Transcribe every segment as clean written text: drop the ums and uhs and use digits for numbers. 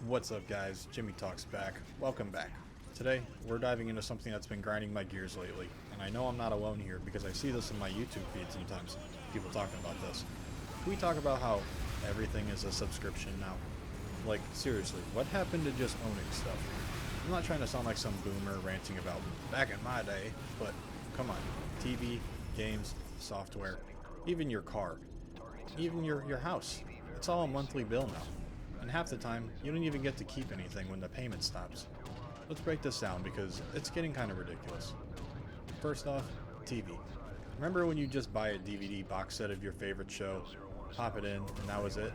What's up guys, Jimmy Talks back. Welcome back. Today, we're diving into something that's been grinding my gears lately, and I know I'm not alone here because I see this in my YouTube feed sometimes, people talking about this. We talk about how everything is a subscription now. Like, seriously, what happened to just owning stuff? I'm not trying to sound like some boomer ranting about back in my day, but come on, TV, games, software, even your car, even your house. It's all a monthly bill now. And half the time, you don't even get to keep anything when the payment stops. Let's break this down because it's getting kind of ridiculous. First off, TV. Remember when you just buy a DVD box set of your favorite show, pop it in, and that was it?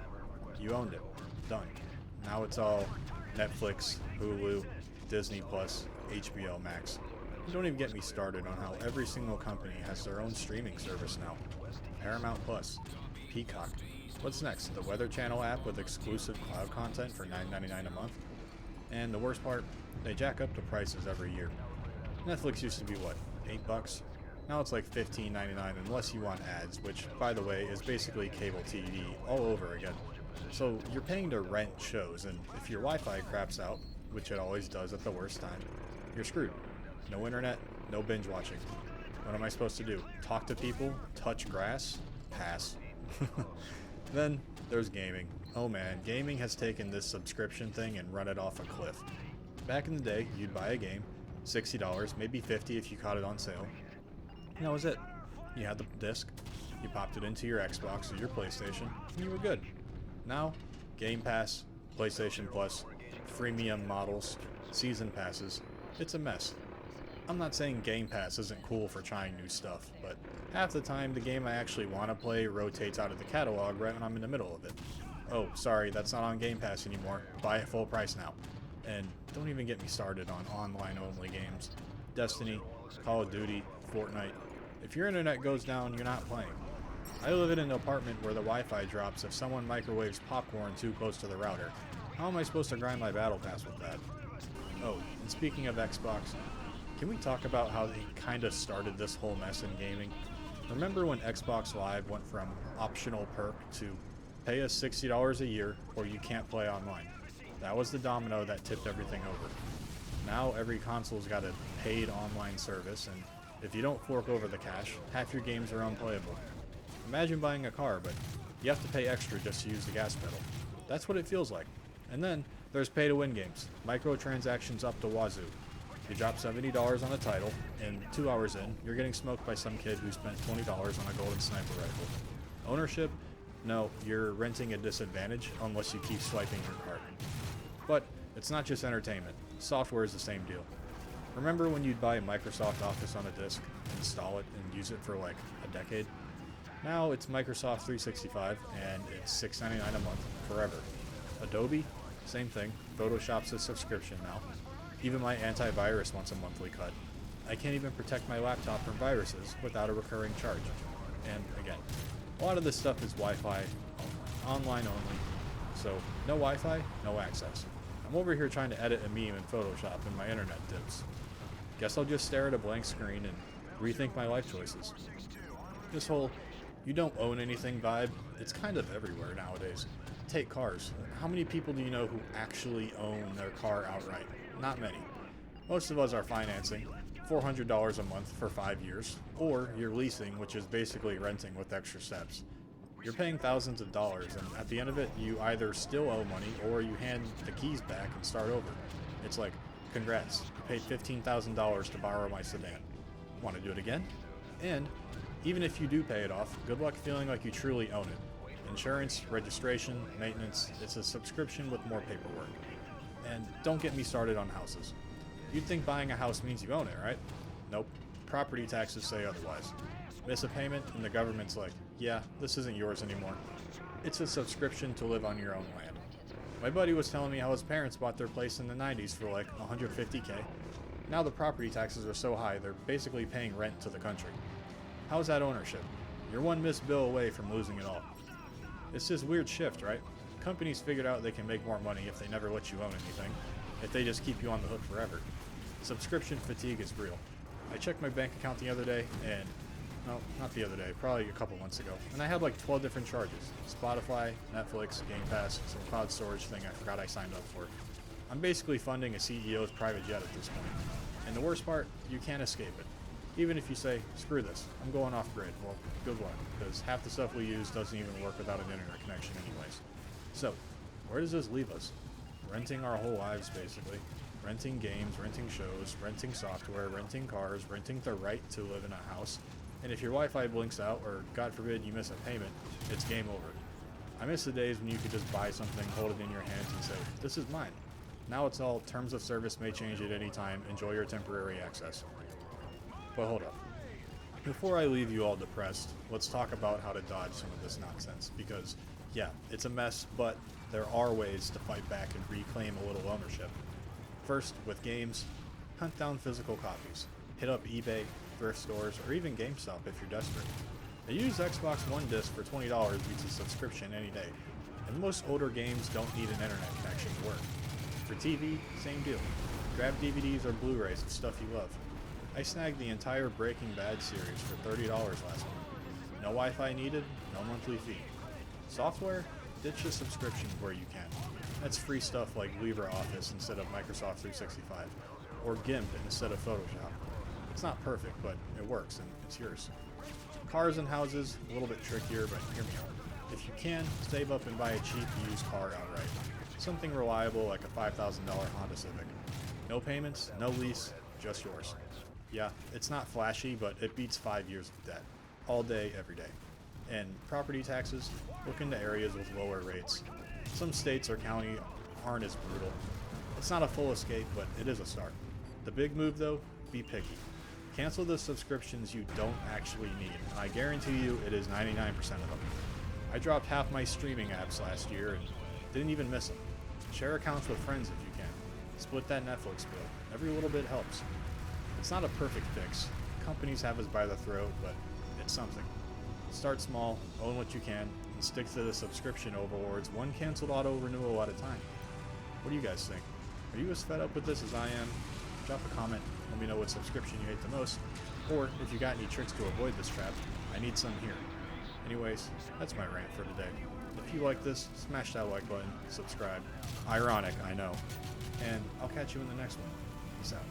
You owned it. Done. Now it's all Netflix, Hulu, Disney Plus, HBO Max. Don't even get me started on how every single company has their own streaming service now. Paramount Plus, Peacock. What's next? The Weather Channel app with exclusive cloud content for $9.99 a month? And the worst part, they jack up the prices every year. Netflix used to be what, $8? Now it's like $15.99 unless you want ads, which, by the way, is basically cable TV all over again. So you're paying to rent shows, and if your Wi-Fi craps out, which it always does at the worst time, you're screwed. No internet, no binge watching. What am I supposed to do? Talk to people? Touch grass? Pass. Then there's gaming. Oh man, gaming has taken this subscription thing and run it off a cliff. Back in the day, you'd buy a game, $60, maybe $50 if you caught it on sale. And that was it. You had the disc, you popped it into your Xbox or your PlayStation, and you were good. Now, Game Pass, PlayStation Plus, freemium models, season passes, it's a mess. I'm not saying Game Pass isn't cool for trying new stuff, but half the time the game I actually want to play rotates out of the catalog right when I'm in the middle of it. Oh, sorry, that's not on Game Pass anymore. Buy it full price now. And don't even get me started on online-only games. Destiny, Call of Duty, Fortnite. If your internet goes down, you're not playing. I live in an apartment where the Wi-Fi drops if someone microwaves popcorn too close to the router. How am I supposed to grind my battle pass with that? Oh, and speaking of Xbox, can we talk about how they kinda started this whole mess in gaming? Remember when Xbox Live went from optional perk to pay us $60 a year or you can't play online? That was the domino that tipped everything over. Now every console's got a paid online service, and if you don't fork over the cash, half your games are unplayable. Imagine buying a car, but you have to pay extra just to use the gas pedal. That's what it feels like. And then there's pay-to-win games, microtransactions up to wazoo. You drop $70 on a title, and 2 hours in, you're getting smoked by some kid who spent $20 on a golden sniper rifle. Ownership? No, you're renting a disadvantage unless you keep swiping your card. But it's not just entertainment. Software is the same deal. Remember when you'd buy Microsoft Office on a disc, install it, and use it for like a decade? Now it's Microsoft 365, and it's $6.99 a month forever. Adobe? Same thing. Photoshop's a subscription now. Even my antivirus wants a monthly cut. I can't even protect my laptop from viruses without a recurring charge. And again, a lot of this stuff is Wi-Fi, online only. So no Wi-Fi, no access. I'm over here trying to edit a meme in Photoshop and my internet dips. Guess I'll just stare at a blank screen and rethink my life choices. This whole you don't own anything vibe, it's kind of everywhere nowadays. Take cars. How many people do you know who actually own their car outright? Not many. Most of us are financing, $400 a month for 5 years, or you're leasing, which is basically renting with extra steps. You're paying thousands of dollars, and at the end of it, you either still owe money or you hand the keys back and start over. It's like, congrats, you paid $15,000 to borrow my sedan. Want to do it again? And even if you do pay it off, good luck feeling like you truly own it. Insurance, registration, maintenance, it's a subscription with more paperwork. And don't get me started on houses. You'd think buying a house means you own it, right? Nope. Property taxes say otherwise. Miss a payment and the government's like, yeah, this isn't yours anymore. It's a subscription to live on your own land. My buddy was telling me how his parents bought their place in the 90s for like $150K. Now the property taxes are so high they're basically paying rent to the country. How's that ownership? You're one missed bill away from losing it all. It's this weird shift, right? Companies figured out they can make more money if they never let you own anything, if they just keep you on the hook forever. Subscription fatigue is real. I checked my bank account the other day, and No, not the other day, probably a couple months ago. And I had like 12 different charges. Spotify, Netflix, Game Pass, some cloud storage thing I forgot I signed up for. I'm basically funding a CEO's private jet at this point. And the worst part, you can't escape it. Even if you say, screw this, I'm going off grid, well, good luck, because half the stuff we use doesn't even work without an internet connection anyways. So, where does this leave us? Renting our whole lives, basically. Renting games, renting shows, renting software, renting cars, renting the right to live in a house. And if your Wi-Fi blinks out, or God forbid you miss a payment, it's game over. I miss the days when you could just buy something, hold it in your hands, and say, this is mine. Now it's all terms of service may change at any time, enjoy your temporary access. But hold up. Before I leave you all depressed, let's talk about how to dodge some of this nonsense, because, yeah, it's a mess, but there are ways to fight back and reclaim a little ownership. First, with games, hunt down physical copies. Hit up eBay, thrift stores, or even GameStop if you're desperate. A used Xbox One disc for $20 beats a subscription any day, and most older games don't need an internet connection to work. For TV, same deal. Grab DVDs or Blu-rays of stuff you love. I snagged the entire Breaking Bad series for $30 last month. No Wi-Fi needed, no monthly fee. Software? Ditch a subscription where you can. That's free stuff like LibreOffice instead of Microsoft 365, or GIMP instead of Photoshop. It's not perfect, but it works and it's yours. Cars and houses, a little bit trickier, but hear me out. If you can, save up and buy a cheap used car outright. Something reliable like a $5,000 Honda Civic. No payments, no lease, just yours. Yeah, it's not flashy, but it beats 5 years of debt. All day, every day. And property taxes, look into areas with lower rates. Some states or county aren't as brutal. It's not a full escape, but it is a start. The big move though, be picky. Cancel the subscriptions you don't actually need, and I guarantee you it is 99% of them. I dropped half my streaming apps last year and didn't even miss them. Share accounts with friends if you can. Split that Netflix bill. Every little bit helps. It's not a perfect fix. Companies have us by the throat, but it's something. Start small, own what you can, and stick to the subscription overlords one canceled auto renewal at a time. What do you guys think? Are you as fed up with this as I am? Drop a comment, let me know what subscription you hate the most, or if you got any tricks to avoid this trap, I need some here. Anyways, that's my rant for today. If you like this, smash that like button, subscribe. Ironic, I know. And I'll catch you in the next one. Peace out.